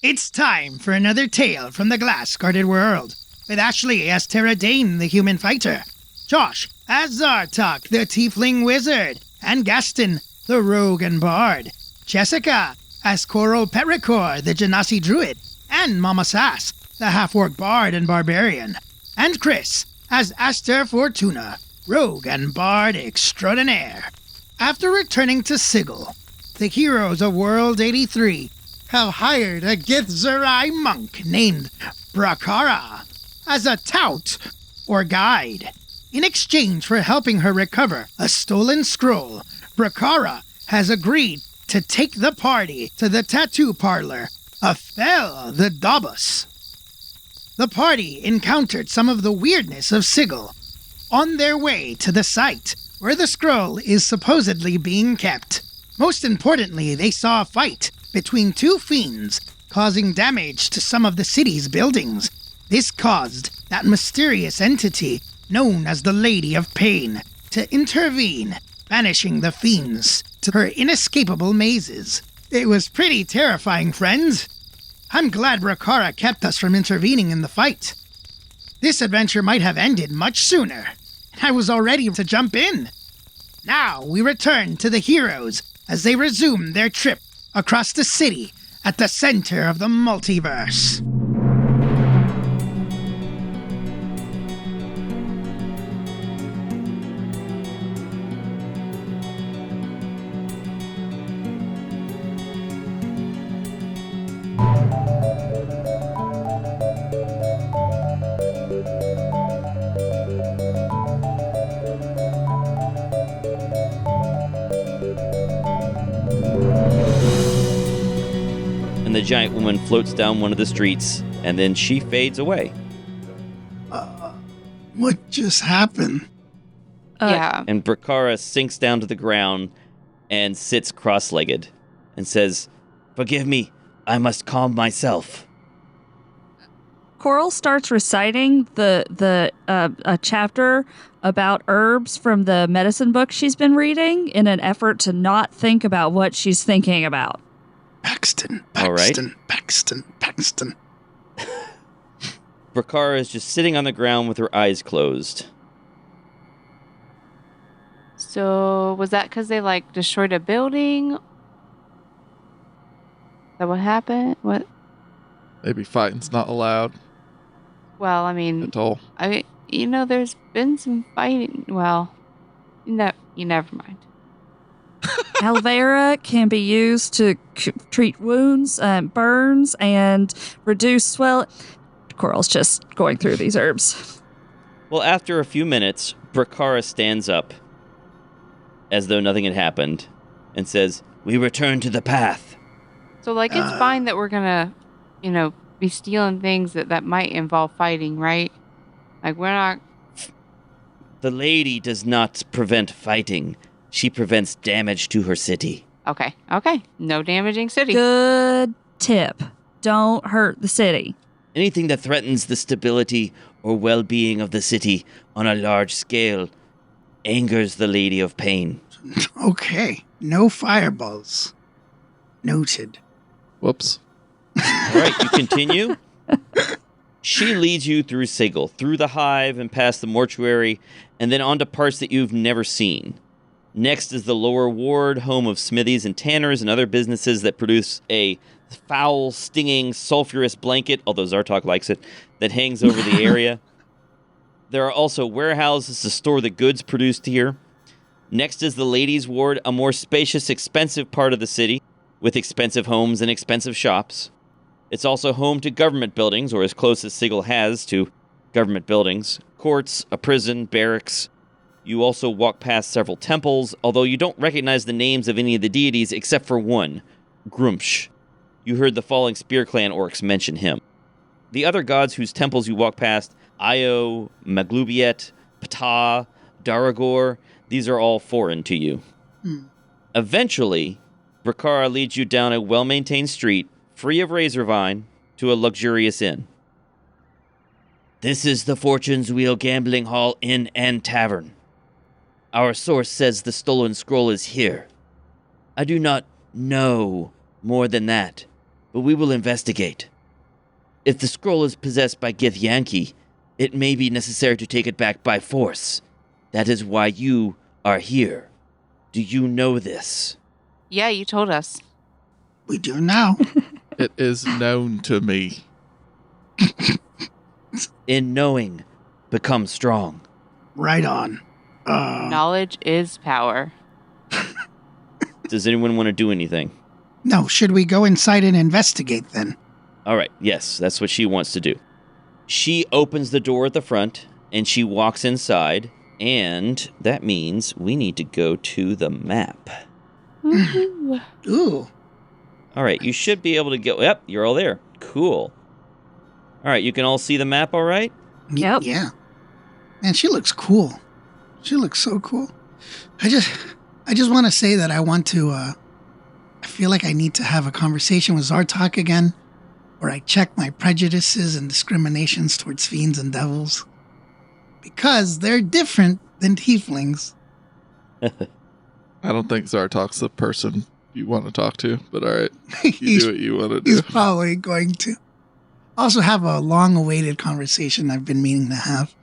It's time for another tale from the glass-guarded world, with Ashley as Terra Dane, the human fighter, Josh as Zartok, the tiefling wizard, and Gaston, the rogue and bard, Jessica as Koro Petricor, the Genasi druid, and Mama Sass, the half-orc bard and barbarian, and Chris as Aster Fortuna, rogue and bard extraordinaire. After returning to Sigil, the heroes of World 83 have hired a Githerzerai monk named Brakhara as a tout, or guide. In exchange for helping her recover a stolen scroll, Brakhara has agreed to take the party to the tattoo parlor of Fel the Dobus. The party encountered some of the weirdness of Sigil on their way to the site where the scroll is supposedly being kept. Most importantly, they saw a fight between two fiends, causing damage to some of the city's buildings. This caused that mysterious entity, known as the Lady of Pain, to intervene, banishing the fiends to her inescapable mazes. It was pretty terrifying, friends. I'm glad Brakhara kept us from intervening in the fight. This adventure might have ended much sooner, and I was all ready to jump in. Now we return to the heroes as they resume their trip across the city at the center of the multiverse. And the giant woman floats down one of the streets, and then she fades away. What just happened? Yeah. And Brakhara sinks down to the ground and sits cross-legged and says, "Forgive me, I must calm myself." Coral starts reciting a chapter about herbs from the medicine book she's been reading in an effort to not think about what she's thinking about. Paxton. All right. Paxton. Brakhara is just sitting on the ground with her eyes closed. So, was that because they, destroyed a building? Is that what happened? What? Maybe fighting's not allowed Well, I mean, at all. There's been some fighting. Well, you never mind. Aloe vera can be used to treat wounds, burns, and reduce swelling. Coral's just going through these herbs. Well, after a few minutes, Brakhara stands up, as though nothing had happened, and says, "We return to the path." So, it's fine that we're gonna, be stealing things that might involve fighting, right? We're not... The lady does not prevent fighting. She prevents damage to her city. Okay. No damaging city. Good tip. Don't hurt the city. Anything that threatens the stability or well-being of the city on a large scale angers the Lady of Pain. Okay, no fireballs. Noted. Whoops. All right, you continue. She leads you through Sigil, through the hive and past the mortuary, and then onto parts that you've never seen. Next is the lower ward, home of smithies and tanners and other businesses that produce a foul, stinging, sulfurous blanket, although Zartok likes it, that hangs over the area. There are also warehouses to store the goods produced here. Next is the ladies' ward, a more spacious, expensive part of the city, with expensive homes and expensive shops. It's also home to government buildings, or as close as Sigil has to government buildings, courts, a prison, barracks. You also walk past several temples, although you don't recognize the names of any of the deities except for one, Grumsh. You heard the Falling Spear Clan orcs mention him. The other gods whose temples you walk past, Io, Maglubiet, Ptah, Daragor, these are all foreign to you. Eventually, Brakhara leads you down a well-maintained street, free of razorvine, to a luxurious inn. This is the Fortune's Wheel Gambling Hall Inn and Tavern. Our source says the stolen scroll is here. I do not know more than that. but we will investigate. If the scroll is possessed by Githyanki, it may be necessary to take it back by force. That is why you are here. Do you know this? Yeah, you told us. We do now. It is known to me. In knowing, become strong. Right on. Knowledge is power. Does anyone want to do anything? No, should we go inside and investigate then? All right, yes, that's what she wants to do. She opens the door at the front, and she walks inside, and that means we need to go to the map. Woohoo. Ooh. All right, you should be able to go. Yep, you're all there. Cool. All right, you can all see the map all right? Yep. Yeah. Man, she looks cool. She looks so cool. I just want to say that I want to, I feel like I need to have a conversation with Zartok again, where I check my prejudices and discriminations towards fiends and devils. Because they're different than tieflings. I don't think Zartok's the person you want to talk to, but all right. You He's- do what you want to do. He's probably going to. Also have a long-awaited conversation I've been meaning to have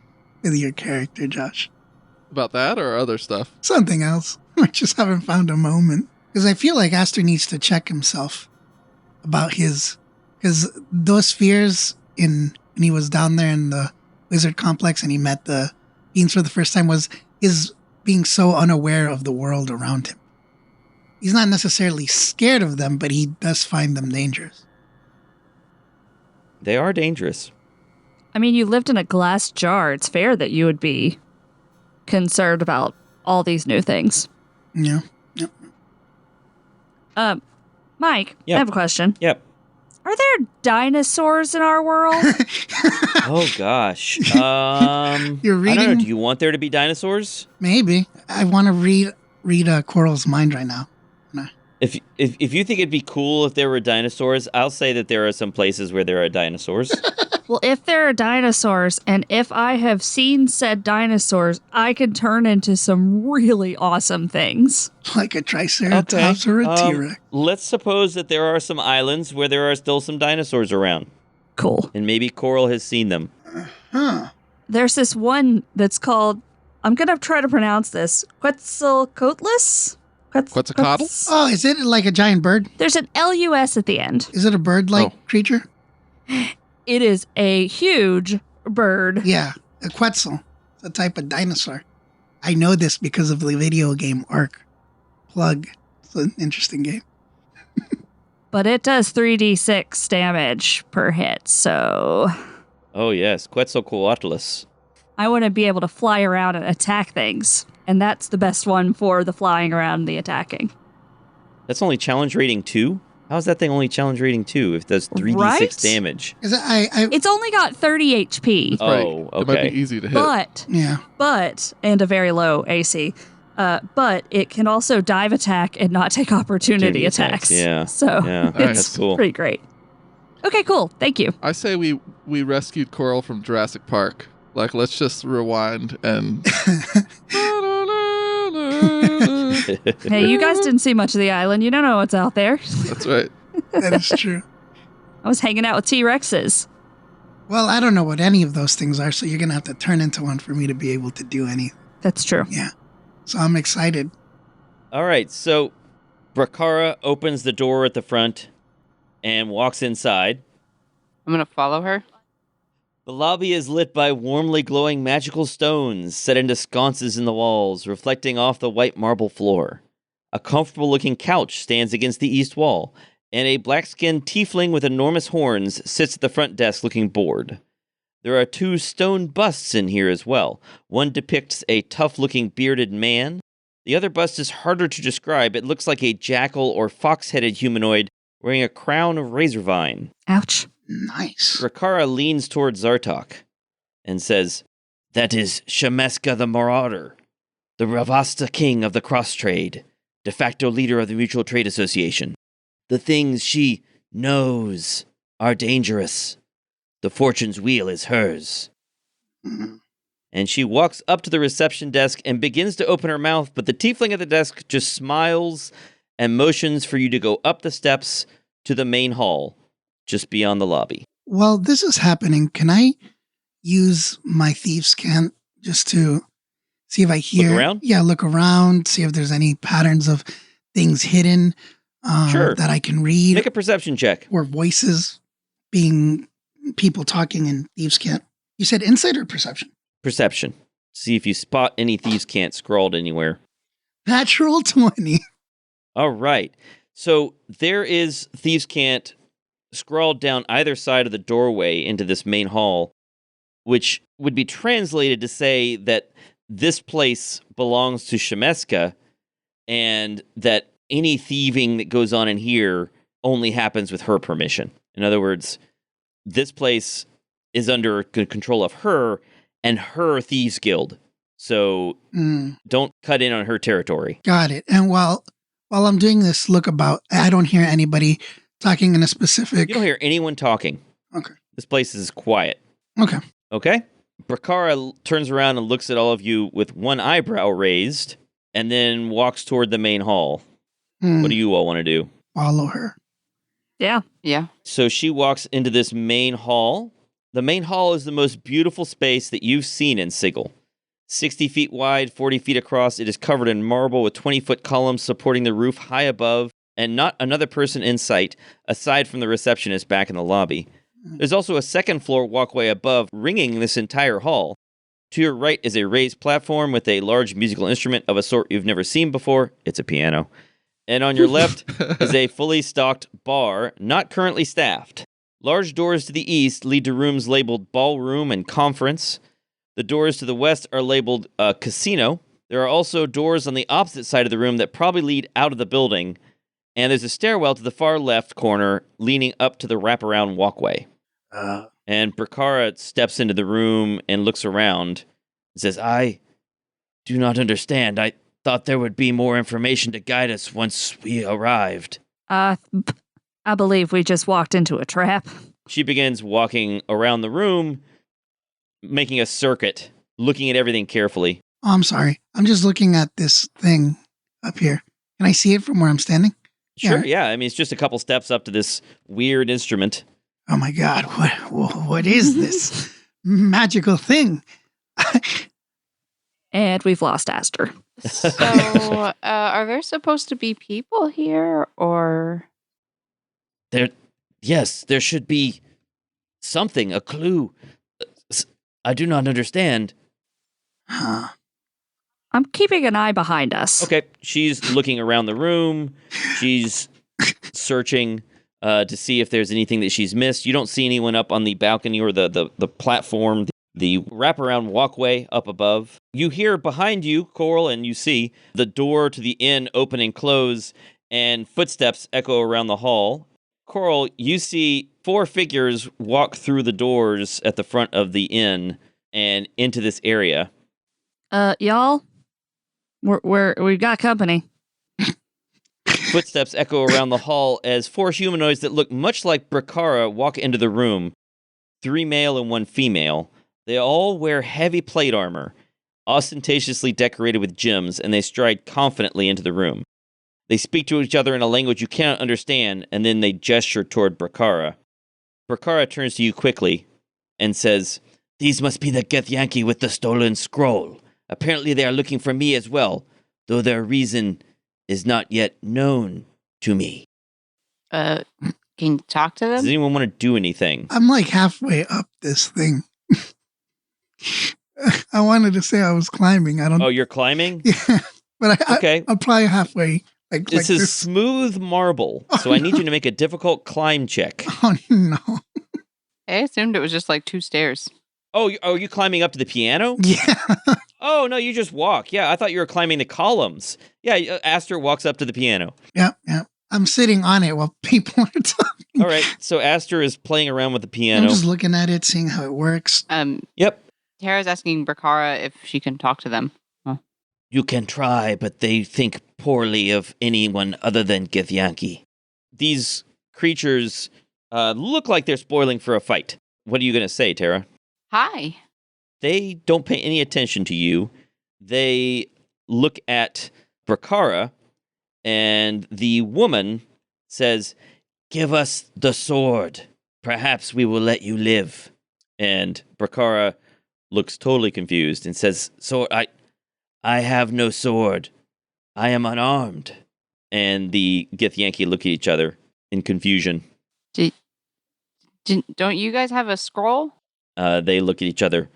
with your character, Josh. About that or other stuff? Something else. I just haven't found a moment. Because I feel like Aster needs to check himself about his... Because those fears when he was down there in the wizard complex and he met the fiends for the first time was his being so unaware of the world around him. He's not necessarily scared of them, but he does find them dangerous. They are dangerous. I mean, you lived in a glass jar. It's fair that you would be concerned about all these new things. Yeah. Mike, Yep. I have a question. Yep. Are there dinosaurs in our world? Oh, gosh. You're I don't know. reading- Do you want there to be dinosaurs? Maybe. I want to read Coral's mind right now. If you think it'd be cool if there were dinosaurs, I'll say that there are some places where there are dinosaurs. Well, if there are dinosaurs, and if I have seen said dinosaurs, I can turn into some really awesome things. Like a Triceratops or a T-Rex. Let's suppose that there are some islands where there are still some dinosaurs around, Cool. and maybe Coral has seen them. Huh. There's this one that's called, I'm going to try to pronounce this, Quetzalcoatlus? Quetzalcoatl? Oh, is it like a giant bird? There's an LUS at the end. Is it a bird-like creature? It is a huge bird. Yeah, a Quetzal. It's a type of dinosaur. I know this because of the video game Ark. Plug. It's an interesting game. But it does 3d6 damage per hit, so Oh, yes. Quetzalcoatlus. I want to be able to fly around and attack things. And that's the best one for the flying around and the attacking. That's only challenge rating 2? How's that thing only challenge rating 2 if it does 3d6 Right? damage? Is it, It's only got 30 HP, Oh, Right. It might okay. be easy to hit. yeah. and a very low AC. But it can also dive attack and not take opportunity attacks. Yeah. So Yeah, Nice. that's cool. pretty great. Okay, cool. Thank you. I say we rescued Coral from Jurassic Park. Like, let's just rewind and... Hey, you guys didn't see much of the island. You don't know what's out there. That's right. That is true. I was hanging out with T-Rexes. Well, I don't know what any of those things are, so you're going to have to turn into one for me to be able to do any. That's true. Yeah. So I'm excited. All right, so Brakhara opens the door at the front and walks inside. I'm going to follow her. The lobby is lit by warmly glowing magical stones set into sconces in the walls, reflecting off the white marble floor. A comfortable-looking couch stands against the east wall, and a black-skinned tiefling with enormous horns sits at the front desk looking bored. There are 2 stone busts in here as well. One depicts a tough-looking bearded man. The other bust is harder to describe. It looks like a jackal or fox-headed humanoid wearing a crown of razor vine. Ouch. Nice. Brakhara leans towards Zartok and says, "That is Shemeska the Marauder, the Ravasta king of the cross-trade, de facto leader of the Mutual Trade Association. The things she knows are dangerous. The fortune's wheel is hers." Mhm. And she walks up to the reception desk and begins to open her mouth, but the tiefling at the desk just smiles and motions for you to go up the steps to the main hall, just beyond the lobby. While this is happening, can I use my thieves' cant just to see if I hear? Look around? Yeah, look around, see if there's any patterns of things hidden Sure. that I can read, Make a perception check. or voices being people talking in thieves' cant. You said insight or perception? Perception. See if you spot any thieves' cant scrawled anywhere. Natural 20. All right. So there is thieves' cant scrawled down either side of the doorway into this main hall, which would be translated to say that this place belongs to Shemeska, and that any thieving that goes on in here only happens with her permission. In other words, this place is under control of her and her thieves guild. So don't cut in on her territory. Got it. And while I'm doing this look about, I don't hear anybody talking in a specific. You don't hear anyone talking. Okay. This place is quiet. Okay. Okay? Brakhara turns around and looks at all of you with one eyebrow raised, and then walks toward the main hall. What do you all want to do? Follow her. Yeah. Yeah. So she walks into this main hall. The main hall is the most beautiful space that you've seen in Sigil. 60 feet wide, 40 feet across, it is covered in marble with 20-foot columns supporting the roof high above, and not another person in sight, aside from the receptionist back in the lobby. There's also a second-floor walkway above, ringing this entire hall. To your right is a raised platform with a large musical instrument of a sort you've never seen before. It's a piano. And on your left is a fully stocked bar, not currently staffed. Large doors to the east lead to rooms labeled ballroom and conference. The doors to the west are labeled casino. There are also doors on the opposite side of the room that probably lead out of the building. And there's a stairwell to the far left corner leading up to the wraparound walkway. And Brakhara steps into the room and looks around and says, I do not understand. I thought there would be more information to guide us once we arrived. I believe we just walked into a trap. She begins walking around the room, making a circuit, looking at everything carefully. Oh, I'm sorry. I'm just looking at this thing up here. Can I see it from where I'm standing? Sure, yeah. I mean, it's just a couple steps up to this weird instrument. Oh my God. What is this magical thing? And we've lost Aster. So, are there supposed to be people here, or? Yes, there should be something, a clue. I do not understand. Huh. I'm keeping an eye behind us. Okay, she's looking around the room. She's searching to see if there's anything that she's missed. You don't see anyone up on the balcony or the platform, the wraparound walkway up above. You hear behind you, Coral, and you see the door to the inn open and close, and footsteps echo around the hall. Coral, you see 4 figures walk through the doors at the front of the inn and into this area. Y'all, we've got company. Footsteps echo around the hall as 4 humanoids that look much like Brakhara walk into the room. 3 male and 1 female. They all wear heavy plate armor, ostentatiously decorated with gems, and they stride confidently into the room. They speak to each other in a language you cannot understand, and then they gesture toward Brakhara. Brakhara turns to you quickly and says, These must be the Githyanki with the stolen scroll. Apparently they are looking for me as well, though their reason is not yet known to me. Can you talk to Does them? anyone want to do anything? I'm like halfway up this thing. I wanted to say I was climbing. I don't. Oh, you're climbing? Yeah, but Okay. I'm probably halfway. Like This is this. smooth marble, so I need you to make a difficult climb check. Oh no! I assumed it was just like 2 stairs. Oh, are you climbing up to the piano? Yeah. Oh, no, you just walk. Yeah, I thought you were climbing the columns. Yeah, Aster walks up to the piano. Yeah. I'm sitting on it while people are talking. All right, so Aster is playing around with the I'm piano. just looking at it, seeing how it works. Yep. Tara's asking Brakhara if she can talk to them. You can try, but they think poorly of anyone other than Githyanki. These creatures look like they're spoiling for a fight. What are you going to say, Tara? Hi. They don't pay any attention to you. They look at Brakhara, and the woman says, Give us the sword. Perhaps we will let you live. And Brakhara looks totally confused and says, "Sword, I have no sword. I am unarmed." And the Githyanki look at each other in confusion. Don't you guys have a scroll? They look at each other.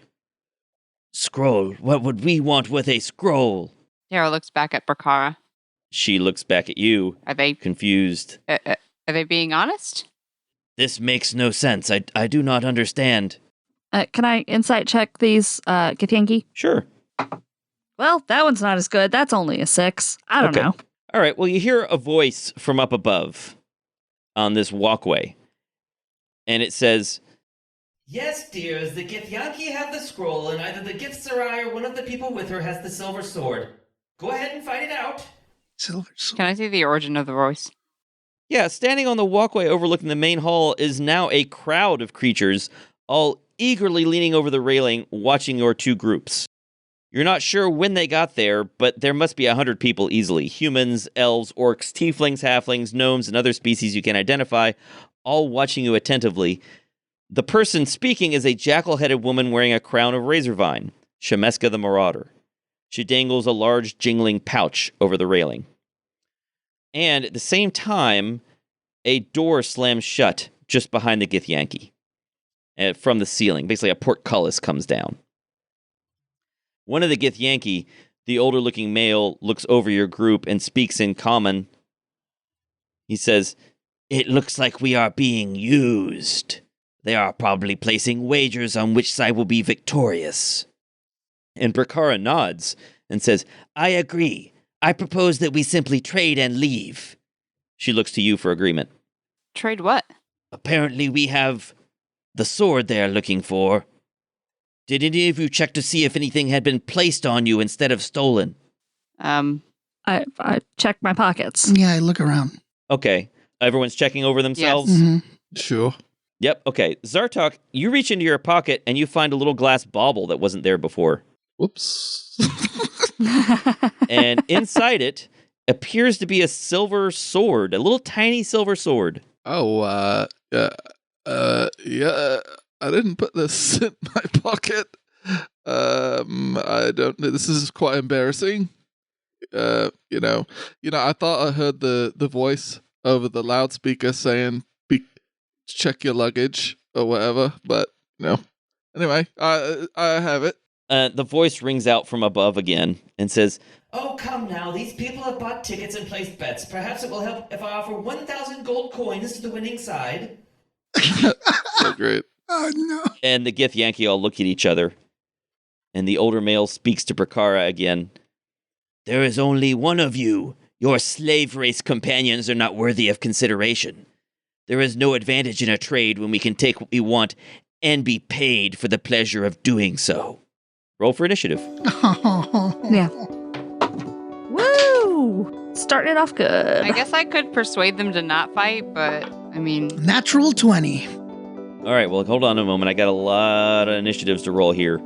Scroll? What would we want with a scroll? Tara looks back at Brakhara. She looks back at you, Are they confused. Are they being honest? This makes no sense. I do not understand. Can I insight check these, Githyanki? Sure. Well, that one's not as good. That's only a 6. I don't know. All right, well, you hear a voice from up above on this walkway. And it says, "Yes, dears, the Githyanki have the scroll, and either the Githerzerai or one of the people with her has the silver sword. Go ahead and fight it out." Silver sword. Can I see the origin of the voice? yeah, standing on the walkway overlooking the main hall is now a crowd of creatures, all eagerly leaning over the railing, watching your two groups. You're not sure when they got there, but there must be 100 people easily. Humans, elves, orcs, tieflings, halflings, gnomes, and other species you can identify, all watching you attentively. The person speaking is a jackal-headed woman wearing a crown of razor vine, Shemeska the Marauder. She dangles a large jingling pouch over the railing. And at the same time, a door slams shut just behind the Githyanki from the ceiling. Basically, a portcullis comes down. One of the Githyanki, the older-looking male, looks over your group and speaks in common. He says, "It looks like we are being used. They are probably placing wagers on which side will be victorious." And Brakhara nods and says, "I agree. I propose that we simply trade and leave." She looks to you for agreement. Trade what? Apparently we have the sword they are looking for. Did any of you check to see if anything had been placed on you instead of stolen? I checked my pockets. Yeah, I look around. Okay. Everyone's checking over themselves? Mm-hmm. Sure. Yep, okay. Zartok, you reach into your pocket and you find a little glass bauble that wasn't there before. Whoops. And inside it appears to be a silver sword, a little tiny silver sword. Oh, yeah. I didn't put this in my pocket. I don't know. This is quite embarrassing. I thought I heard the voice over the loudspeaker saying, check your luggage or whatever, but no. Anyway, I have it. The voice rings out from above again and says, "Oh, come now. These people have bought tickets and placed bets. Perhaps it will help if I offer 1,000 gold coins to the winning side." So great. Oh, no. and the Githyanki all look at each other. And the older male speaks to Brakhara again. "There is only one of you. Your slave race companions are not worthy of consideration. There is no advantage in a trade when we can take what we want and be paid for the pleasure of doing so." Roll for initiative. Yeah. Woo! Starting it off good. I guess I could persuade them to not fight, but I mean, Natural 20. All right, well, hold on a moment. I got a lot of initiatives to roll here.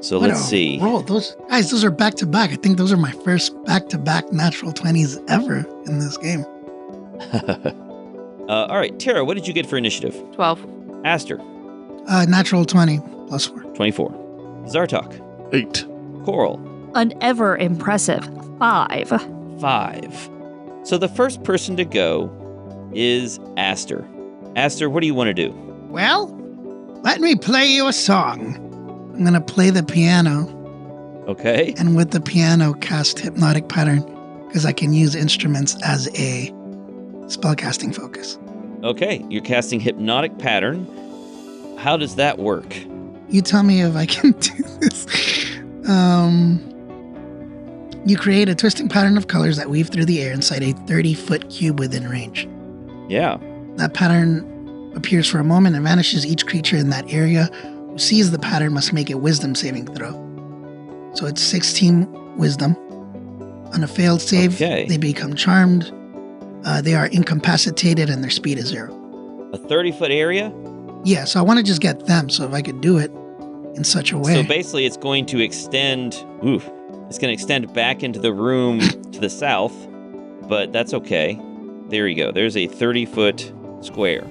So What let's a see. Roll. Those are back to back. I think those are my first back to back natural 20s ever in this game. All right, Tara, what did you get for initiative? 12. Aster, Natural 20 plus 4. 24. Zartok, 8. Coral, An ever impressive 5. 5. So the first person to go is Aster. Aster, what do you want to do? Well, let me play you a song. I'm going to play the piano Okay. and with the piano cast Hypnotic Pattern because I can use instruments as a spellcasting focus. Okay, you're casting Hypnotic Pattern. How does that work? You tell me if I can do this. You create a twisting pattern of colors that weave through the air inside a 30-foot cube within range. Yeah. That pattern appears for a moment and vanishes. Each creature in that area who sees the pattern must make a wisdom saving throw. So it's 16 wisdom. On a failed save, Okay. they become charmed. They are incapacitated and their speed is 0. A 30-foot area? Yeah, so I want to just get them. So if I could do it in such a way. So basically it's going to extend... Oof. It's going to extend back into the room to the south, but that's okay. There you go. There's a 30-foot square.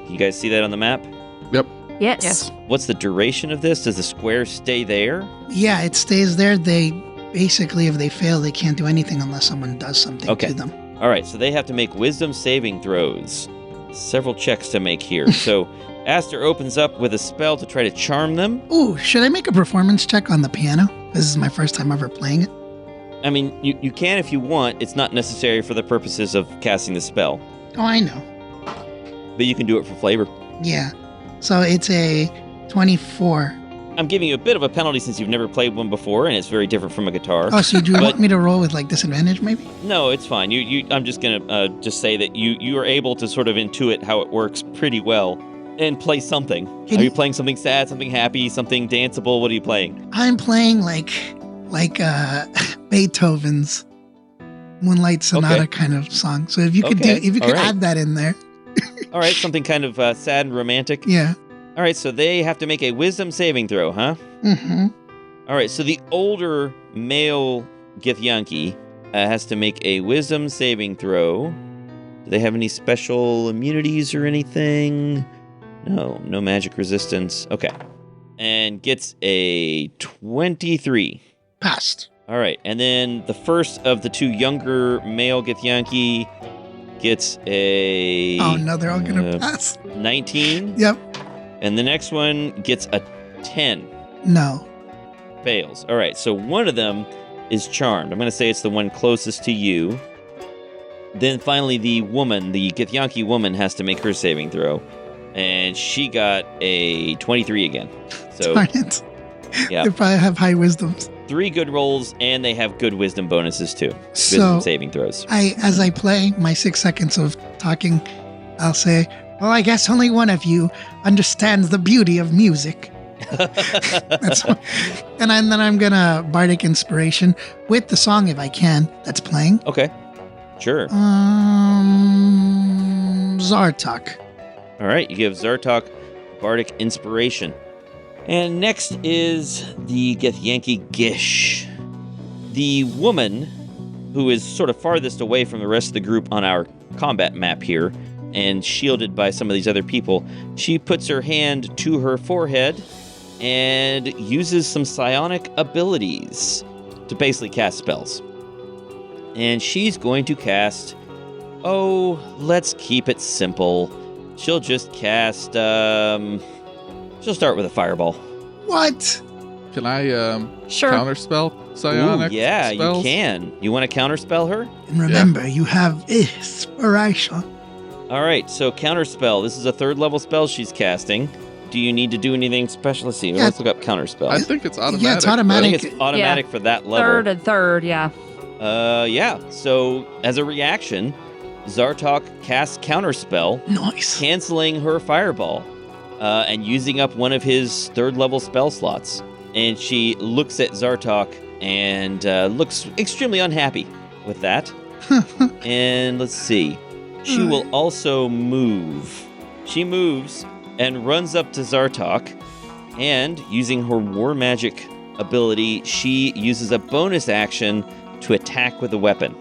You guys see that on the map? Yep. Yes. What's the duration of this? Does the square stay there? Yeah, it stays there. They basically, if they fail, they can't do anything unless someone does something to them. All right, so they have to make wisdom saving throws. Several checks to make here. So Aster opens up with a spell to try to charm them. Ooh, should I make a performance check on the piano? This is my first time ever playing it. I mean, you can if you want. It's not necessary for the purposes of casting the spell. Oh, I know. But you can do it for flavor. Yeah. So it's a 24. I'm giving you a bit of a penalty since you've never played one before, and it's very different from a guitar. Oh, so do you want me to roll with like disadvantage maybe? No, it's fine. I'm just gonna just say that you are able to sort of intuit how it works pretty well and play something. Are you playing something sad, something happy, something danceable? What are you playing? I'm playing like Beethoven's Moonlight Sonata kind of song. So if you could add that in there. All right, something kind of sad and romantic. Yeah. All right, so they have to make a wisdom saving throw, huh? Mm-hmm. All right, so the older male Githyanki has to make a wisdom saving throw. Do they have any special immunities or anything? No magic resistance. Okay. And gets a 23. Passed. All right, and then the first of the two younger male Githyanki gets a... Oh, no, they're all going to pass. 19. Yep. And the next one gets a 10. No. Fails. All right, so one of them is charmed. I'm going to say it's the one closest to you. Then finally the woman, the Githyanki woman, has to make her saving throw. And she got a 23 again. So, darn it. Yeah. They probably have high wisdoms. 3 good rolls, and they have good wisdom bonuses too. So, Wisdom saving throws. As I play my 6 seconds of talking, I'll say, well, I guess only one of you understands the beauty of music. And then I'm going to bardic inspiration with the song, if I can, that's playing. Okay. Sure. Zartok. All right, you give Zartok bardic inspiration. And next is the Githyanki Gish. The woman, who is sort of farthest away from the rest of the group on our combat map here, and shielded by some of these other people, she puts her hand to her forehead and uses some psionic abilities to basically cast spells. And she's going to cast... Oh, let's keep it simple. She'll just cast... She'll start with a fireball. What? Can I Sure. counterspell psionic Ooh, yeah, spells? you can. You want to counterspell her? And remember, you have inspiration. All right, so counterspell. This is a 3rd level spell she's casting. Do you need to do anything special? Let's see. Yeah. Let's look up counterspell. I think it's automatic. Yeah, it's I automatic. think it's automatic for that level. Third and third, yeah. Yeah. So as a reaction, Zartok casts counterspell, Nice. canceling her fireball, and using up one of his 3rd level spell slots. And she looks at Zartok and looks extremely unhappy with that. And let's see. She will also move. She moves and runs up to Zartok, and using her war magic ability, she uses a bonus action to attack with a weapon.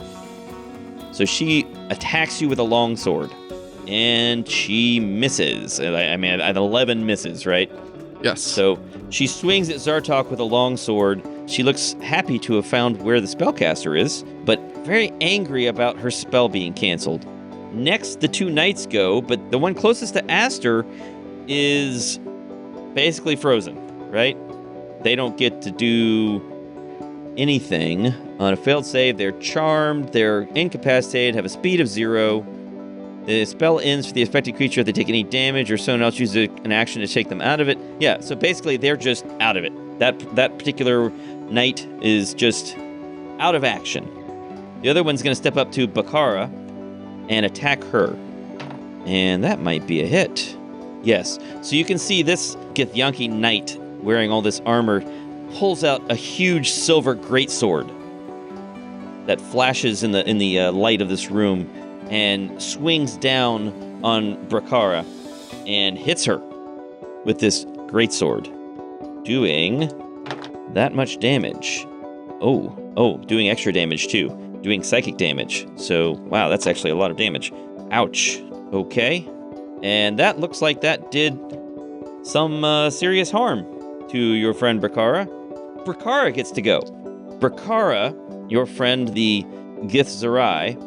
So she attacks you with a longsword, and she misses. I mean, at 11 misses, right? Yes. So she swings at Zartok with a longsword. She looks happy to have found where the spellcaster is, but very angry about her spell being canceled. Next, the 2 knights go, but the one closest to Aster is basically frozen, right? They don't get to do anything. On a failed save, they're charmed, they're incapacitated, have a speed of 0. The spell ends for the affected creature if they take any damage or someone else uses an action to take them out of it. Yeah, so basically they're just out of it. That particular knight is just out of action. The other one's going to step up to Brakhara and attack her. And that might be a hit. Yes. So you can see this Githyanki knight wearing all this armor pulls out a huge silver greatsword that flashes in the light of this room and swings down on Brakhara and hits her with this greatsword, doing that much damage. Oh, doing extra damage too. Doing psychic damage. So, wow, that's actually a lot of damage. Ouch. Okay. And that looks like that did some serious harm to your friend Brakhara. Brakhara gets to go. Brakhara, your friend the Githerzerai,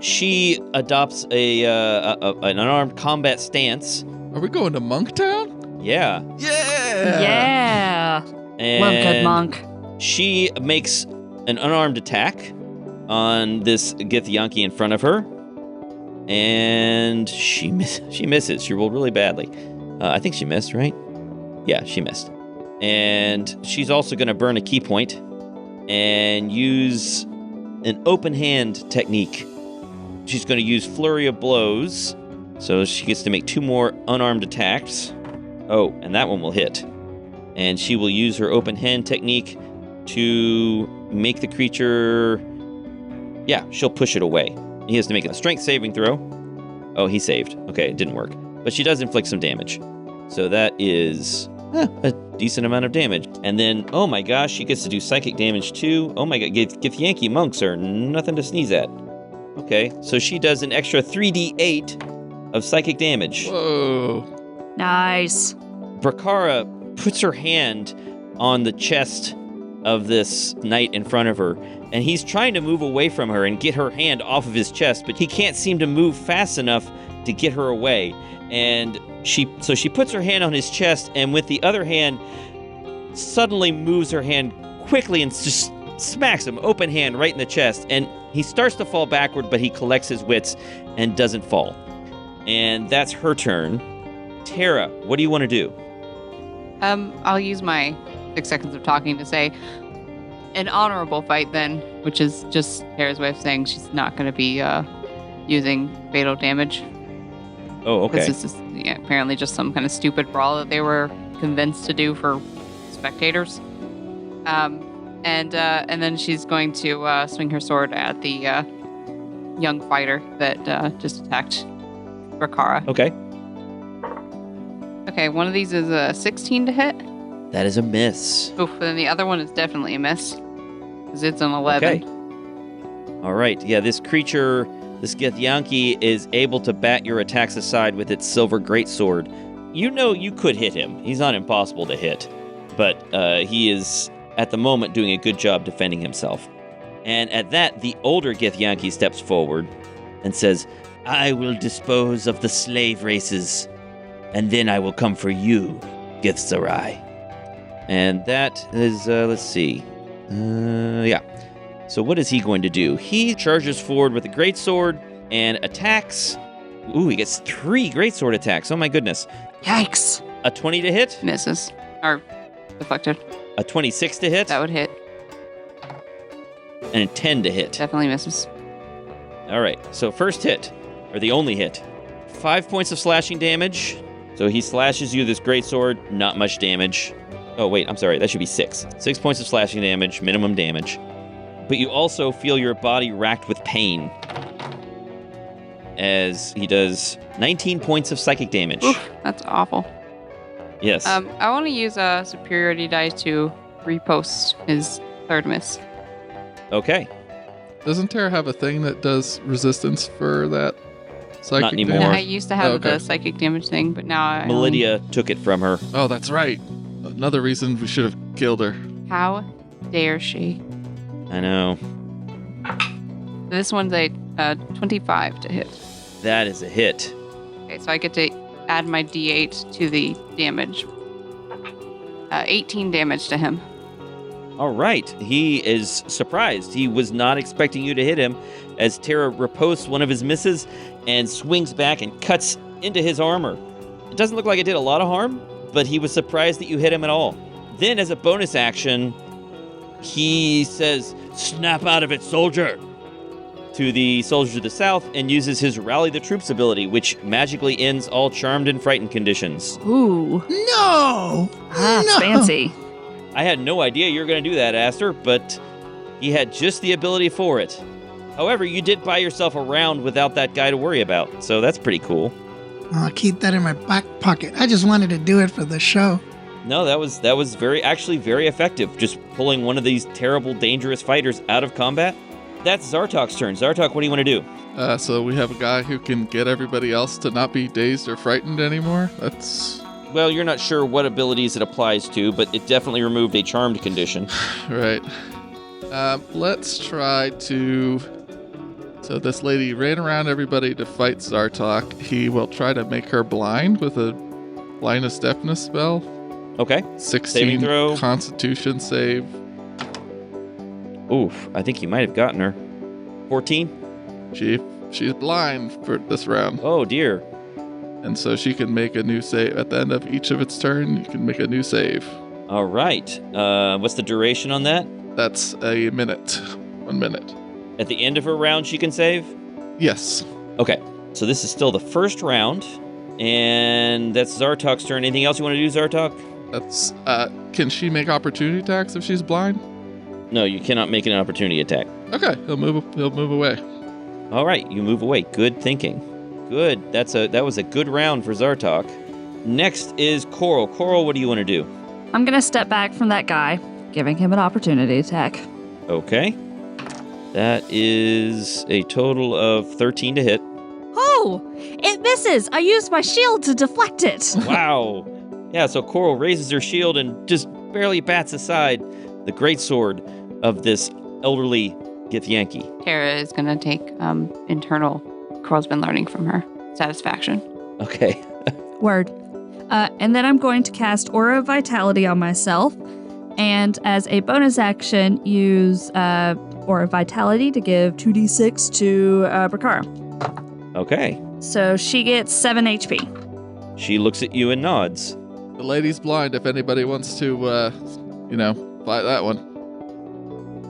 she adopts an unarmed combat stance. Are we going to Monktown? Yeah. Yeah! Yeah. Love good And monk. she makes an unarmed attack on this Githyanki in front of her. And she misses. She rolled really badly. I think she missed, right? Yeah, she missed. And she's also going to burn a key point and use an open hand technique. She's going to use Flurry of Blows. So she gets to make 2 more unarmed attacks. Oh, and that one will hit. And she will use her open hand technique to make the creature... Yeah, she'll push it away. He has to make a strength saving throw. Oh, he saved. Okay, it didn't work. But she does inflict some damage. So that is a decent amount of damage. And then, oh my gosh, she gets to do psychic damage too. Oh my god, Githyanki monks are nothing to sneeze at. Okay, so she does an extra 3d8 of psychic damage. Whoa. Nice. Brakhara puts her hand on the chest of this knight in front of her, and he's trying to move away from her and get her hand off of his chest, but he can't seem to move fast enough to get her away. And she puts her hand on his chest, and with the other hand, suddenly moves her hand quickly and just smacks him open hand right in the chest. And he starts to fall backward, but he collects his wits and doesn't fall. And that's her turn. Tara, what do you want to do? I'll use my 6 seconds of talking to say an honorable fight then, which is just Tara's way of saying she's not going to be using fatal damage. Oh, okay. This is just, apparently just some kind of stupid brawl that they were convinced to do for spectators. And then she's going to swing her sword at the young fighter that just attacked Brakhara. Okay. Okay, one of these is a 16 to hit. That is a miss. Oof, then the other one is definitely a miss. Because it's an 11. Okay. All right. Yeah, this creature, this Githyanki, is able to bat your attacks aside with its silver greatsword. You know you could hit him. He's not impossible to hit. But he is, at the moment, doing a good job defending himself. And at that, the older Githyanki steps forward and says, I will dispose of the slave races, and then I will come for you, Githerzerai. And that is, let's see. Yeah. So what is he going to do? He charges forward with a greatsword and attacks. Ooh, he gets 3 greatsword attacks. Oh my goodness. Yikes. A 20 to hit? Misses. Or deflected. A 26 to hit? That would hit. And a 10 to hit. Definitely misses. All right. So first hit, or the only hit. 5 points of slashing damage. So he slashes you with this greatsword. Not much damage. Oh, wait, I'm sorry. That should be 6. 6 points of slashing damage, minimum damage. But you also feel your body racked with pain as he does 19 points of psychic damage. Oof, that's awful. Yes. I want to use a superiority die to repost his third miss. Okay. Doesn't Tara have a thing that does resistance for that psychic Not anymore. Yeah, damage? I used to have Okay. the psychic damage thing, but now I Melidia took it from her. Oh, that's right. Another reason we should have killed her. How dare she? I know. This one's a 25 to hit. That is a hit. Okay, so I get to add my d8 to the damage. 18 damage to him. All right. He is surprised. He was not expecting you to hit him as Tara riposts one of his misses and swings back and cuts into his armor. It doesn't look like it did a lot of harm, but he was surprised that you hit him at all. Then, as a bonus action, he says, "Snap out of it, soldier!" to the soldier to the south and uses his Rally the Troops ability, which magically ends all charmed and frightened conditions. Ooh. No! That's No! fancy. I had no idea you were going to do that, Aster, but he had just the ability for it. However, you did buy yourself a round without that guy to worry about, so that's pretty cool. I'll keep that in my back pocket. I just wanted to do it for the show. No, that was very effective, just pulling one of these terrible, dangerous fighters out of combat. that's Zartok's turn. Zartok, what do you want to do? So we have a guy who can get everybody else to not be dazed or frightened anymore. That's Well, you're not sure what abilities it applies to, but it definitely removed a charmed condition. right. Let's try to... So this lady ran around everybody to fight Zartok. He will try to make her blind with a blindness deafness spell. Okay. 16 Saving throw. Constitution save. Oof, I think you might have gotten her. 14? She's blind for this round. Oh, dear. And so she can make a new save. At the end of each of its turn, you can make a new save. All right. What's the duration on that? That's a minute. 1 minute. At the end of her round, she can save? Yes. Okay. So this is still the first round, and that's Zartok's turn. Anything else you want to do, Zartok? That's, can she make opportunity attacks if she's blind? No, you cannot make an opportunity attack. Okay, he'll move away. All right, you move away. Good thinking. Good. That was a good round for Zartok. Next is Coral. Coral, what do you want to do? I'm going to step back from that guy, giving him an opportunity attack. Okay. That is a total of 13 to hit. Oh, it misses. I used my shield to deflect it. Wow. Yeah, so Coral raises her shield and just barely bats aside the greatsword of this elderly Githyanki. Tara is going to take internal. Coral's been learning from her. Satisfaction. Okay. Word. And then I'm going to cast Aura of Vitality on myself. And as a bonus action, use Aura of Vitality to give 2d6 to Brakhara. Okay. So she gets 7 HP. She looks at you and nods. The lady's blind if anybody wants to, fight that one.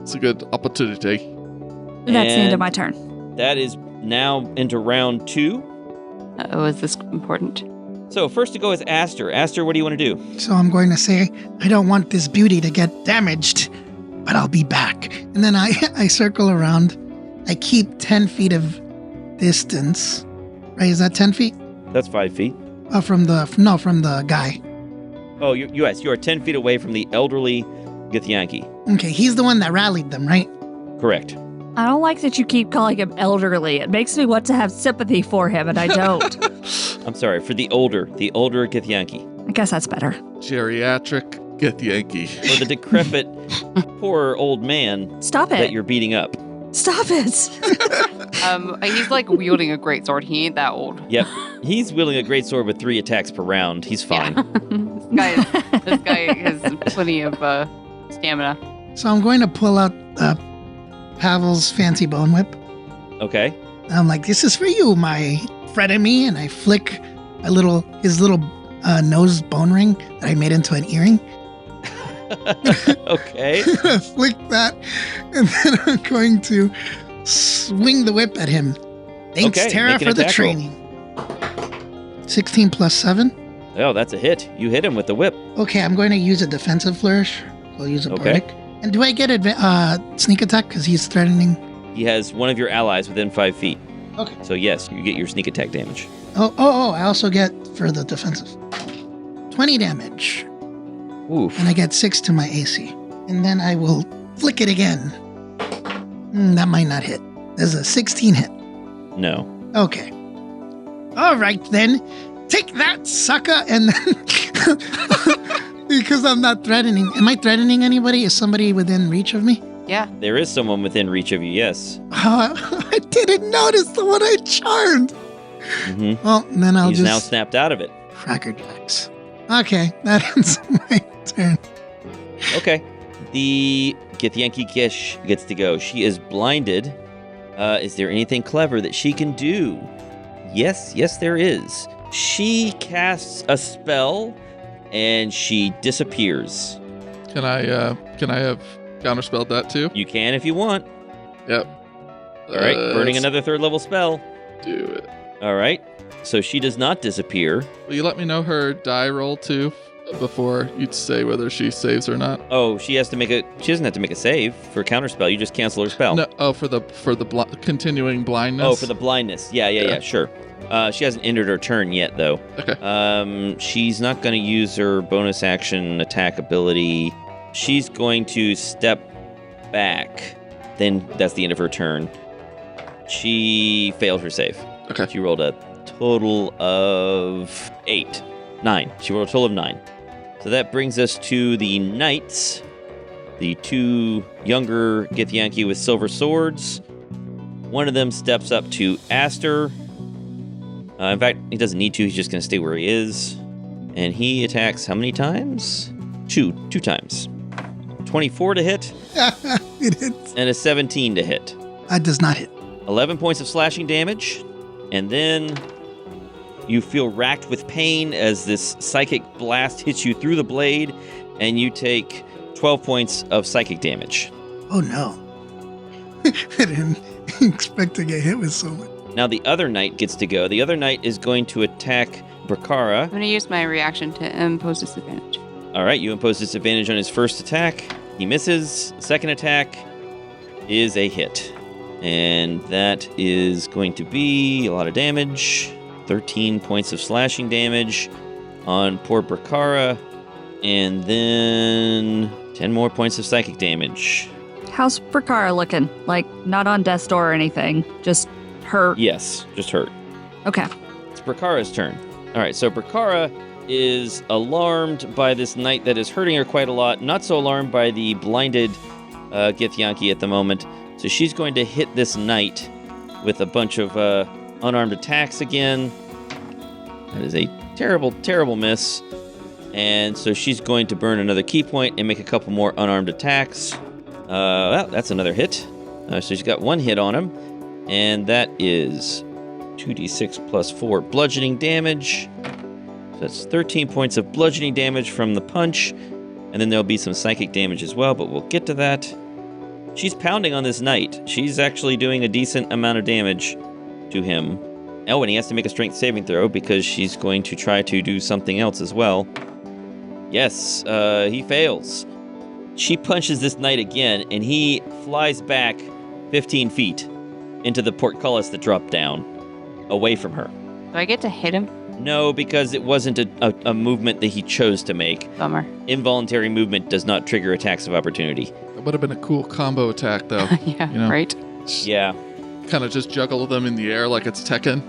It's a good opportunity. That's the end of my turn. That is now into round 2. Oh, is this important? So first to go is Aster. Aster, what do you want to do? So I'm going to say, I don't want this beauty to get damaged, but I'll be back. And then I circle around. I keep 10 feet of distance. Right, is that 10 feet? That's 5 feet. From the guy. Oh, you are 10 feet away from the elderly Githyanki. Okay, he's the one that rallied them, right? Correct. I don't like that you keep calling him elderly. It makes me want to have sympathy for him, and I don't. I'm sorry, for the older Githyanki. I guess that's better. Geriatric Githyanki. For the decrepit, poor old man Stop it. that you're beating up. Stop it. He's like wielding a great sword. He ain't that old. Yep. He's wielding a great sword with 3 attacks per round. He's fine. Yeah. This guy has plenty of stamina. So I'm going to pull out Pavel's fancy bone whip. Okay. I'm like, this is for you, my frenemy, and I flick his little nose bone ring that I made into an earring. Okay. Flick that, and then I'm going to swing the whip at him. Thanks, Okay, Tara, make an for the attack roll. training. 16 plus 7. Oh, that's a hit. You hit him with the whip. Okay, I'm going to use a defensive flourish. I'll use a Okay. bardic. And do I get sneak attack because he's threatening? He has one of your allies within 5 feet. Okay. So yes, you get your sneak attack damage. Oh, I also get for the defensive 20 damage. Oof. And I get 6 to my AC. And then I will flick it again. That might not hit. There's a 16 hit. No. Okay. All right, then. Take that, sucker. And then... because I'm not threatening. Am I threatening anybody? Is somebody within reach of me? Yeah. There is someone within reach of you, yes. Oh, I didn't notice the one I charmed. Mm-hmm. Well, then I'll He's just... now snapped out of it. Cracker Jacks. Okay, that ends my turn. Okay. The Githyanki Gish gets to go. She is blinded. Is there anything clever that she can do? Yes, there is. She casts a spell and she disappears. Can I have counterspelled that too? You can if you want. Yep. All right, burning another 3rd level spell. Do it. All right. So she does not disappear. Will you let me know her die roll too before you say whether she saves or not? Oh, she doesn't have to make a save for a counterspell. You just cancel her spell. No. Oh, for the continuing blindness. Oh, for the blindness. Yeah, sure. She hasn't ended her turn yet, though. Okay. She's not going to use her bonus action attack ability. She's going to step back then that's the end of her turn. She failed her save. Okay. She rolled a total of 9. She rolled a total of 9. So that brings us to the knights. The 2 younger Githyanki with silver swords. One of them steps up to Aster. In fact, he doesn't need to. He's just going to stay where he is. And he attacks how many times? 2 times. 24 to hit. It hits. And a 17 to hit. That does not hit. 11 points of slashing damage. And then you feel racked with pain as this psychic blast hits you through the blade. And you take 12 points of psychic damage. Oh, no. I didn't expect to get hit with so much. Now the other knight gets to go. The other knight is going to attack Brakhara. I'm going to use my reaction to impose disadvantage. All right, you impose disadvantage on his first attack. He misses. Second attack is a hit. And that is going to be a lot of damage. 13 points of slashing damage on poor Brakhara. And then 10 more points of psychic damage. How's Brakhara looking? Like, not on death's door or anything, just hurt? Yes, just hurt. Okay. It's Brakhara's turn. All right, so Brakhara is alarmed by this knight that is hurting her quite a lot. Not so alarmed by the blinded Githyanki at the moment. So she's going to hit this knight with a bunch of unarmed attacks again. That is a terrible, terrible miss. And so she's going to burn another key point and make a couple more unarmed attacks. Well, that's another hit. So she's got 1 hit on him. And that is 2d6 plus 4 bludgeoning damage. So that's 13 points of bludgeoning damage from the punch. And then there'll be some psychic damage as well, but we'll get to that. She's pounding on this knight. She's actually doing a decent amount of damage to him. Oh, and he has to make a strength saving throw because she's going to try to do something else as well. Yes, he fails. She punches this knight again, and he flies back 15 feet into the portcullis that dropped down, away from her. Do I get to hit him? No, because it wasn't a movement that he chose to make. Bummer. Involuntary movement does not trigger attacks of opportunity. That would have been a cool combo attack, though. Yeah, You know? right? Yeah. Kind of just juggle them in the air like it's Tekken.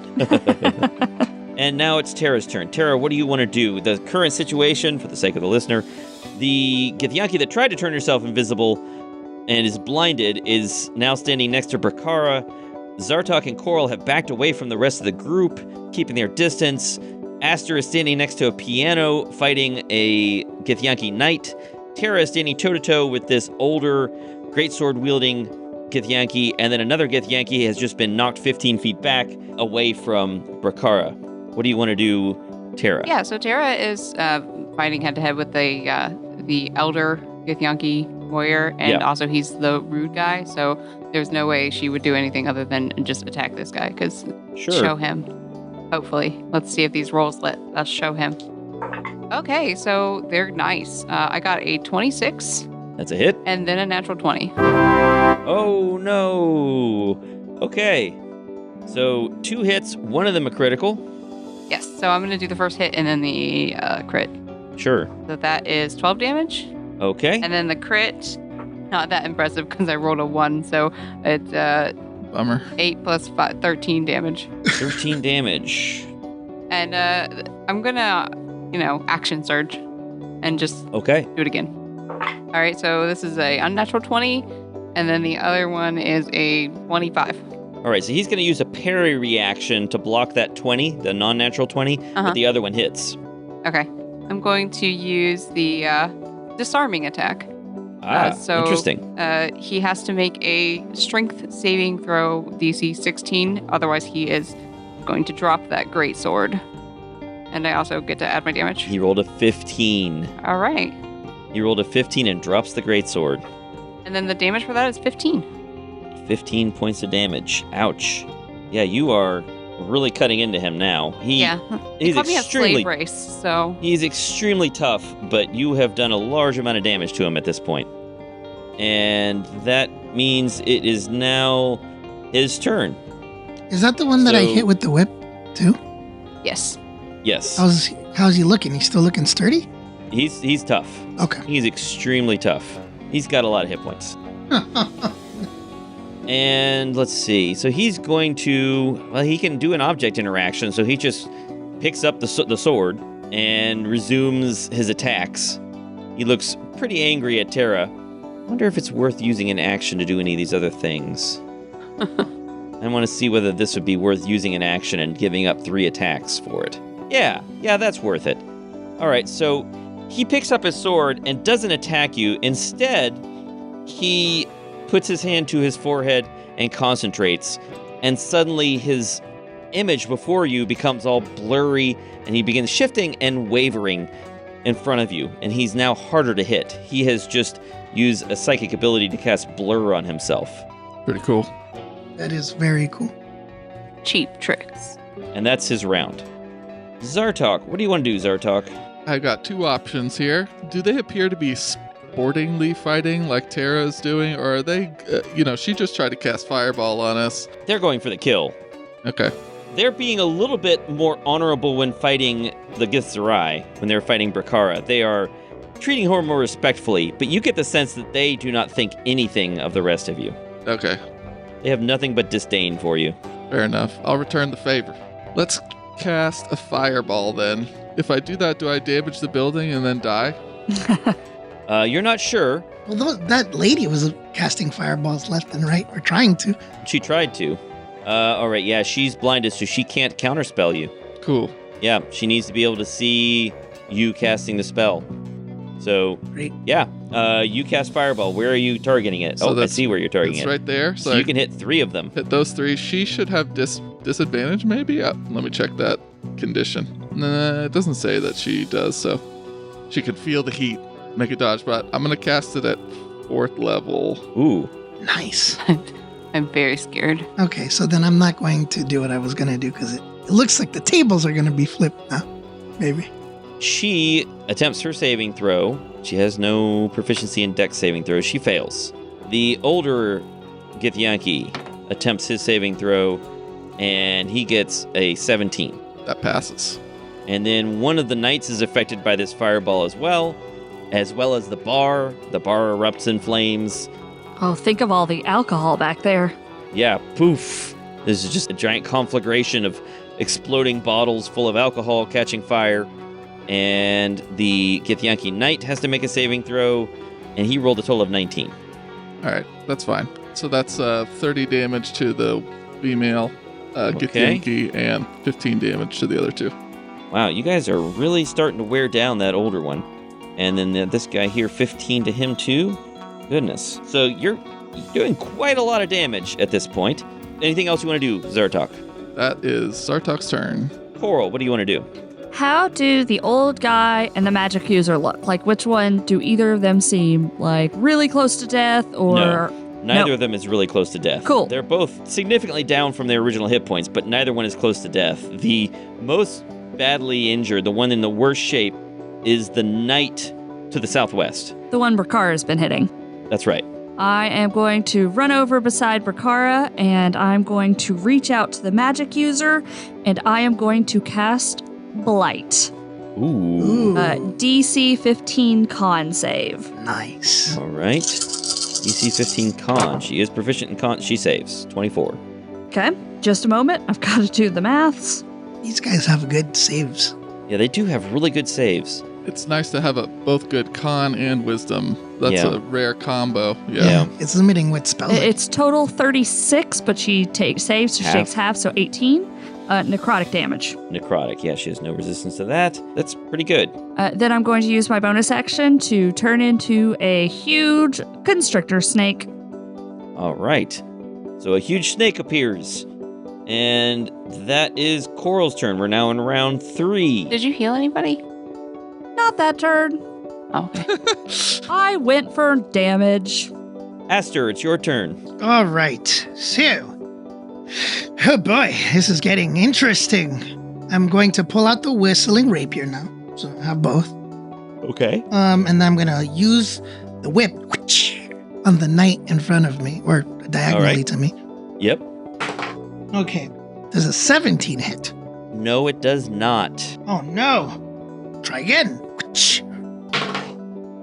And now it's Tara's turn. Tara, what do you want to do? The current situation, for the sake of the listener, the Githyanki that tried to turn herself invisible and is blinded is now standing next to Brakhara. Zartok and Coral have backed away from the rest of the group, keeping their distance. Aster is standing next to a piano, fighting a Githyanki knight. Tara is standing toe-to-toe with this older, greatsword-wielding Githyanki, and then another Githyanki has just been knocked 15 feet back away from Brakhara. What do you want to do, Tara? Yeah, so Tara is fighting head-to-head with the elder Githyanki warrior, and also he's the rude guy, so there's no way she would do anything other than just attack this guy, because show him. Hopefully. Let's see if these rolls let us show him. Okay, so they're nice. I got a 26. That's a hit. And then a natural 20. Oh, no. Okay. So 2 hits, 1 of them a critical. Yes, so I'm going to do the first hit and then the crit. Sure. So that is 12 damage. Okay. And then the crit, not that impressive because I rolled a 1, so it's Bummer. 8 plus 5, 13 damage. 13 damage. And I'm going to, action surge and just do it again. All right, so this is a unnatural 20, and then the other one is a 25. All right, so he's going to use a parry reaction to block that 20, the non-natural 20, but the other one hits. Okay. I'm going to use the disarming attack. Interesting. He has to make a strength saving throw DC 16, otherwise he is going to drop that greatsword. And I also get to add my damage. He rolled a 15. All right. He rolled a 15 and drops the greatsword. And then the damage for that is 15. 15 points of damage. Ouch. Yeah, you are really cutting into him now. He's called me a extremely slave race, so he's extremely tough, but you have done a large amount of damage to him at this point. And that means it is now his turn. Is that the one that I hit with the whip, too? Yes. Yes. How's he looking? He's still looking sturdy? He's tough. Okay. He's extremely tough. He's got a lot of hit points. And let's see. So he's going to... Well, he can do an object interaction, so he just picks up the sword and resumes his attacks. He looks pretty angry at Terra. I wonder if it's worth using an action to do any of these other things. I want to see whether this would be worth using an action and giving up 3 attacks for it. Yeah, that's worth it. All right, so he picks up his sword and doesn't attack you. Instead, he puts his hand to his forehead and concentrates, and suddenly his image before you becomes all blurry, and he begins shifting and wavering in front of you, and he's now harder to hit. He has just used a psychic ability to cast blur on himself. Pretty cool. That is very cool. Cheap tricks. And that's his round. Zartok, what do you want to do, Zartok? I got 2 options here. Do they appear to be sportingly fighting like Terra is doing, or are they, she just tried to cast Fireball on us. They're going for the kill. Okay. They're being a little bit more honorable when fighting the Githerzerai, when they're fighting Brakhara. They are treating her more respectfully, but you get the sense that they do not think anything of the rest of you. Okay. They have nothing but disdain for you. Fair enough. I'll return the favor. Let's cast a Fireball then. If I do that, do I damage the building and then die? You're not sure. Well, that lady was casting fireballs left and right, or trying to. She tried to. All right, yeah, she's blinded, so she can't counterspell you. Cool. Yeah, she needs to be able to see you casting the spell. So, Great. yeah, you cast Fireball. Where are you targeting it? So I see where you're targeting It's it. right there. So you can hit 3 of them. hit those 3. She should have disadvantage, maybe? Let me check that condition. Nah, it doesn't say that she does, so she could feel the heat, make a dodge, but I'm going to cast it at 4th level. Ooh. Nice. I'm very scared. Okay, so then I'm not going to do what I was going to do because it looks like the tables are going to be flipped now. Maybe. She attempts her saving throw. She has no proficiency in dex saving throws. She fails. The older Githyanki attempts his saving throw, and he gets a 17. That passes. And then one of the knights is affected by this fireball as well as the bar. The bar erupts in flames. Oh, think of all the alcohol back there. Yeah, poof. This is just a giant conflagration of exploding bottles full of alcohol catching fire. And the Githyanki knight has to make a saving throw, and he rolled a total of 19. All right, that's fine. So that's 30 damage to the female Okay. Githyanki and 15 damage to the other 2. Wow, you guys are really starting to wear down that older one. And then this guy here, 15 to him too? Goodness. So you're doing quite a lot of damage at this point. Anything else you want to do, Zartok? That is Zartok's turn. Coral, what do you want to do? How do the old guy and the magic user look? Like, which one do either of them seem like really close to death, or... No. Neither of them is really close to death. Cool. They're both significantly down from their original hit points, but neither one is close to death. The most badly injured, the one in the worst shape, is the knight to the southwest. The one Brakhara has been hitting. That's right. I am going to run over beside Brakhara, and I'm going to reach out to the magic user, and I am going to cast Blight. Ooh. DC 15 con save. Nice. All right. DC 15 con. She is proficient in con. She saves. 24. Okay, just a moment. I've got to do the maths. These guys have good saves. Yeah, they do have really good saves. It's nice to have both good con and wisdom. That's Yeah. a rare combo. Yeah. It's limiting what spells. It's total 36, but she saves, so she Half. takes half, so 18. Necrotic damage. Necrotic. Yeah, she has no resistance to that. That's pretty good. Then I'm going to use my bonus action to turn into a huge constrictor snake. All right. So a huge snake appears. And that is Coral's turn. We're now in round 3. Did you heal anybody? Not that turn. Oh, okay. I went for damage. Aster, it's your turn. All right. So, oh boy, this is getting interesting. I'm going to pull out the whistling rapier now. So I have both. Okay. And then I'm going to use the whip on the knight in front of me, or diagonally right. to me. Yep. Okay. There's a 17 hit. No, it does not. Oh no. Try again.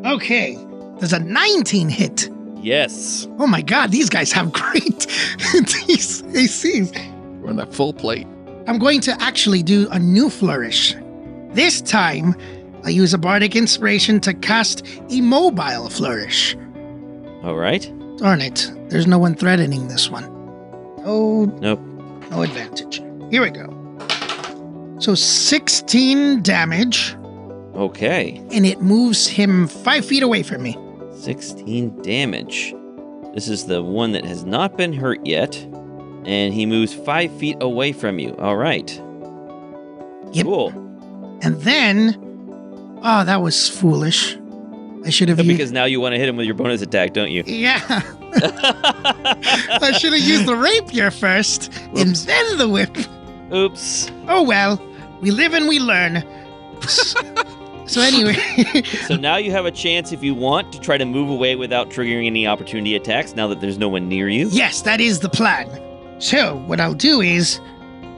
Okay. There's a 19 hit. Yes. Oh my god, these guys have great these ACs. We're on that full plate. I'm going to actually do a new flourish. This time, I'll use a bardic inspiration to cast a mobile flourish. All right. Darn it, there's no one threatening this one. Oh, Nope. no advantage. Here we go. So 16 damage, Okay. and it moves him 5 feet away from me. 16 damage. This is the one that has not been hurt yet. And he moves 5 feet away from you. All right. Yep. Cool. And then, oh, that was foolish. I should have used... Because now you want to hit him with your bonus attack, don't you? Yeah. I should have used the rapier first, and then the whip. Oops. Oh well, we live and we learn. So anyway, So now you have a chance, if you want, to try to move away without triggering any opportunity attacks now that there's no one near you. yes, that is the plan. So what I'll do is,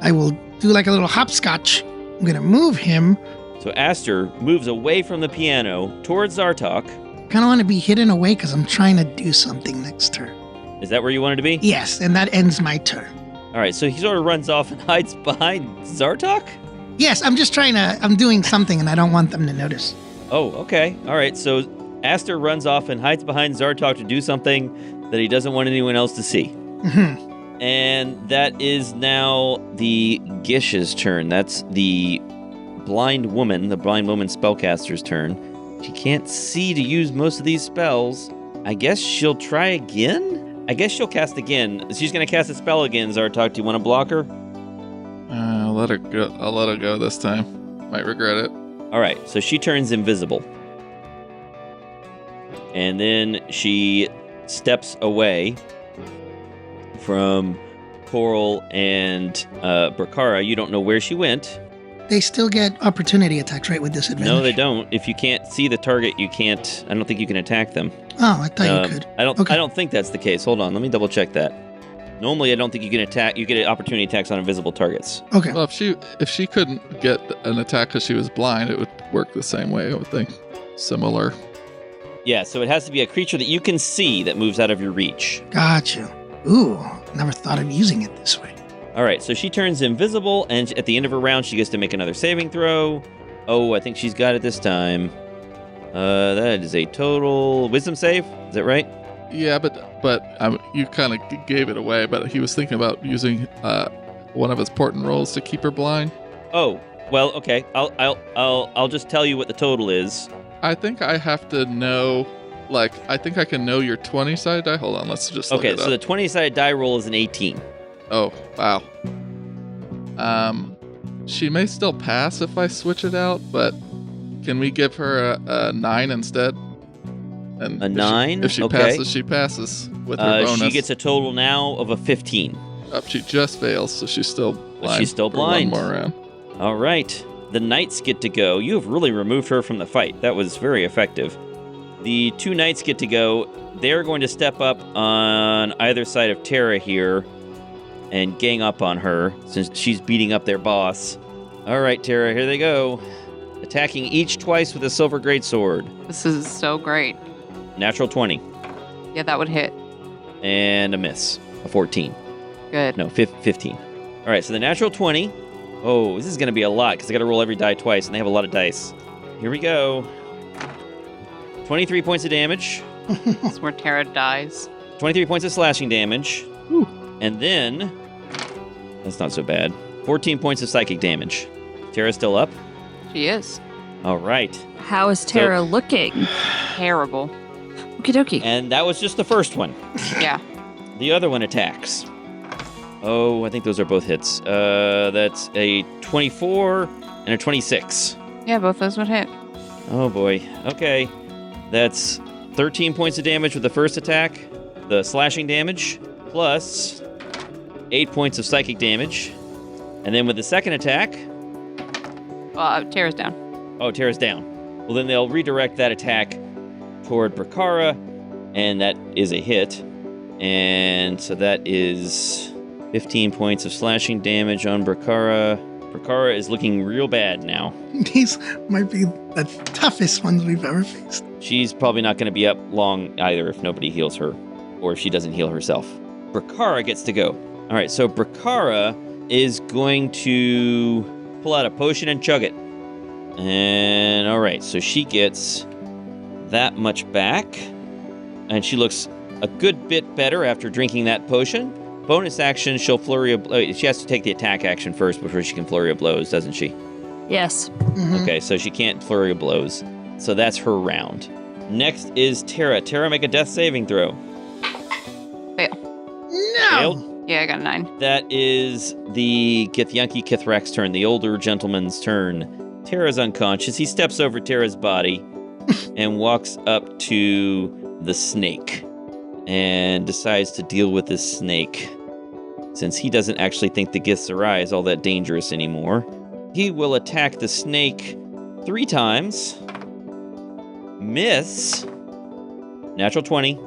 I will do like a little hopscotch. I'm gonna move him. So Aster moves away from the piano towards Zartok. Kind of want to be hidden away because I'm trying to do something next turn. Is that where you wanted to be? Yes, and that ends my turn. All right, so he sort of runs off and hides behind Zartok? Yes, I'm just trying to. I'm doing something, and I don't want them to notice. Oh, okay. All right, so Aster runs off and hides behind Zartok to do something that he doesn't want anyone else to see. Mhm. And that is now the Gish's turn. That's the blind woman spellcaster's turn. She can't see to use most of these spells. I guess she'll try again? I guess she'll cast again. She's going to cast a spell again, Zartok. Do you want to block her? I'll let her go. I'll let her go this time. Might regret it. All right, so she turns invisible. And then she steps away from Coral and Brakhara. You don't know where she went. They still get opportunity attacks, right, with disadvantage? No, they don't. If you can't see the target, you can't. I don't think you can attack them. Oh, I thought you could. I don't. Okay. I don't think that's the case. Hold on, let me double check that. Normally, I don't think you can attack. You get opportunity attacks on invisible targets. Okay. Well, if she couldn't get an attack because she was blind, it would work the same way, I would think. Similar. Yeah, so it has to be a creature that you can see that moves out of your reach. Gotcha. Ooh, never thought of using it this way. All right, so she turns invisible, and at the end of her round, she gets to make another saving throw. Oh, I think she's got it this time. That is a total wisdom save. Is that right? Yeah, but you kind of gave it away. But he was thinking about using one of his portent rolls to keep her blind. Oh, well, okay. I'll just tell you what the total is. I think I have to know. Like, I think I can know your 20-sided die. Hold on, let's just look Okay, it so up. the 20-sided die roll is an 18. Oh, wow. She may still pass if I switch it out, but can we give her a 9 instead? And A 9? If she Okay. passes, she passes with her bonus. She gets a total now of a 15. She just fails, so she's still blind. She's still for blind. One more round. All right. The knights get to go. You have really removed her from the fight. That was very effective. The two knights get to go. They're going to step up on either side of Terra here and gang up on her since she's beating up their boss. All right, Terra, here they go. Attacking each twice with a silver greatsword. This is so great. Natural 20. Yeah, that would hit. And a miss. A 14. Good. No, 15. All right, so the natural 20. Oh, this is going to be a lot because I got to roll every die twice, and they have a lot of dice. Here we go. 23 points of damage. That's where Terra dies. 23 points of slashing damage. Whew. And then, that's not so bad, 14 points of psychic damage. Terra's still up? She is. All right. How is Terra looking? Terrible. Okie dokie. And that was just the first one. Yeah. The other one attacks. Oh, I think those are both hits. That's a 24 and a 26. Yeah, both those would hit. Oh boy. Okay. That's 13 points of damage with the first attack, the slashing damage, plus 8 points of psychic damage. And then with the second attack... Well, Terra's down. Oh, Terra's down. Well, then they'll redirect that attack toward Brakhara, and that is a hit. And so that is 15 points of slashing damage on Brakhara. Brakhara is looking real bad now. These might be the toughest ones we've ever faced. She's probably not going to be up long either if nobody heals her, or if she doesn't heal herself. Brakhara gets to go. All right, so Brakhara is going to pull out a potion and chug it. And all right, so she gets that much back, and she looks a good bit better after drinking that potion. Bonus action, she'll flurry of blows. She has to take the attack action first before she can flurry of blows, doesn't she? Yes. Mhm. Okay, so she can't flurry of blows. So that's her round. Next is Tara. Tara, make a death saving throw. No! Failed. Yeah, I got a 9. That is the Githyanki Kithrak's turn, the older gentleman's turn. Tara's unconscious. He steps over Tara's body and walks up to the snake and decides to deal with this snake. Since he doesn't actually think the Githerzerai is all that dangerous anymore, he will attack the snake 3 times. Miss. Natural 20.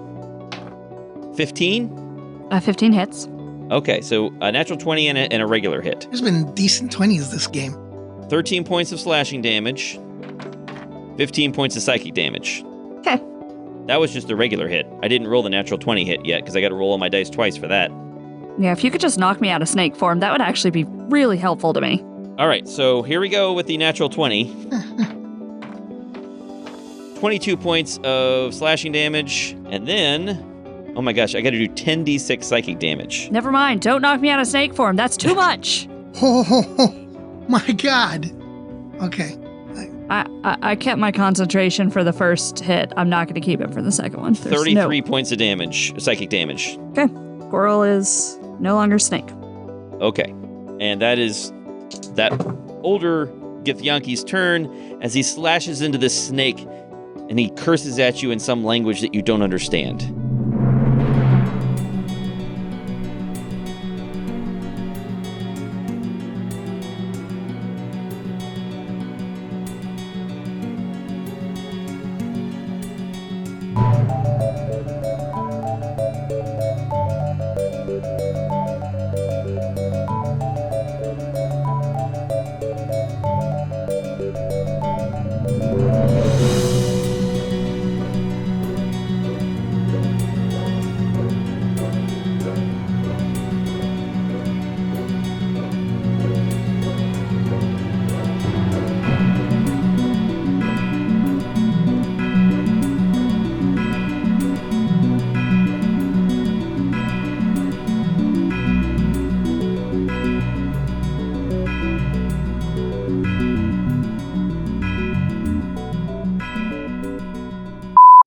15? 15 hits. Okay, so a natural 20 and a regular hit. There's been decent 20s this game. 13 points of slashing damage. 15 points of psychic damage. Okay. That was just a regular hit. I didn't roll the natural 20 hit yet, because I got to roll all my dice twice for that. Yeah, if you could just knock me out of snake form, that would actually be really helpful to me. All right, so here we go with the natural 20. 22 points of slashing damage, and then, oh my gosh, I got to do 10d6 psychic damage. Never mind, don't knock me out of snake form. That's too much. Oh, my God. Okay. I kept my concentration for the first hit. I'm not going to keep it for the second one. There's 33 points of damage, psychic damage. Okay. Squirrel is no longer snake. Okay, and that is that older Githyanki's turn as he slashes into this snake and he curses at you in some language that you don't understand.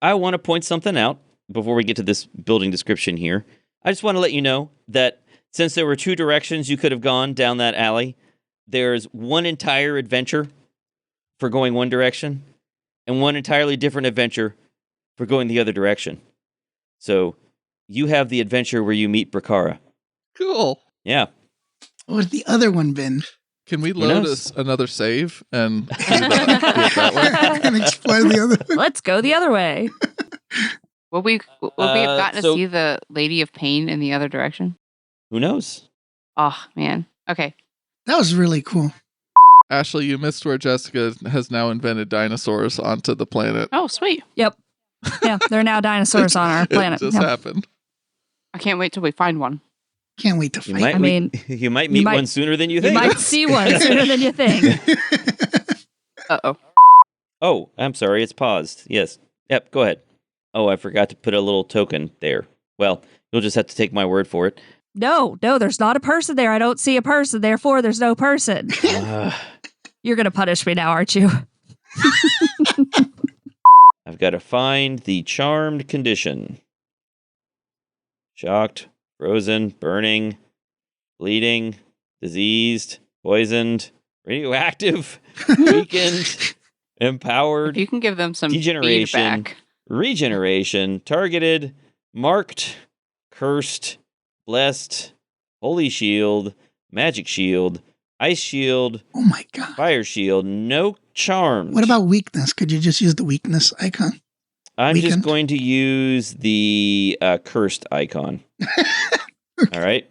I want to point something out before we get to this building description here. I just want to let you know that since there were 2 directions you could have gone down that alley, there's one entire adventure for going one direction and one entirely different adventure for going the other direction. So you have the adventure where you meet Brakhara. Cool. Yeah. What would the other one been? Can we Who load knows? another save and do that way? And explore the other one. Let's go the other way. Would we have gotten so- to see the Lady of Pain in the other direction? Who knows? Oh, man. Okay. That was really cool. Ashley, you missed where Jessica has now invented dinosaurs onto the planet. Oh, sweet. Yep. Yeah, there are now dinosaurs on our planet. It just Yep. happened. I can't wait till we find one. Can't wait to You fight. might, I mean, you might meet might- one sooner than you You think. might see one sooner than you think. Uh-oh. Oh, I'm sorry. It's paused. Yes. Yep, go ahead. Oh, I forgot to put a little token there. Well, you'll just have to take my word for it. No, there's not a person there. I don't see a person. Therefore, there's no person. You're going to punish me now, aren't you? I've got to find the charmed condition. Shocked, frozen, burning, bleeding, diseased, poisoned, radioactive, weakened, empowered, If you can give them some degeneration, feedback. regeneration, targeted, marked, cursed, blessed, holy shield, magic shield, ice shield, Oh my God. fire shield, no charmed. What about weakness? Could you just use the weakness icon? I'm just weakened? going to use the cursed icon. All right.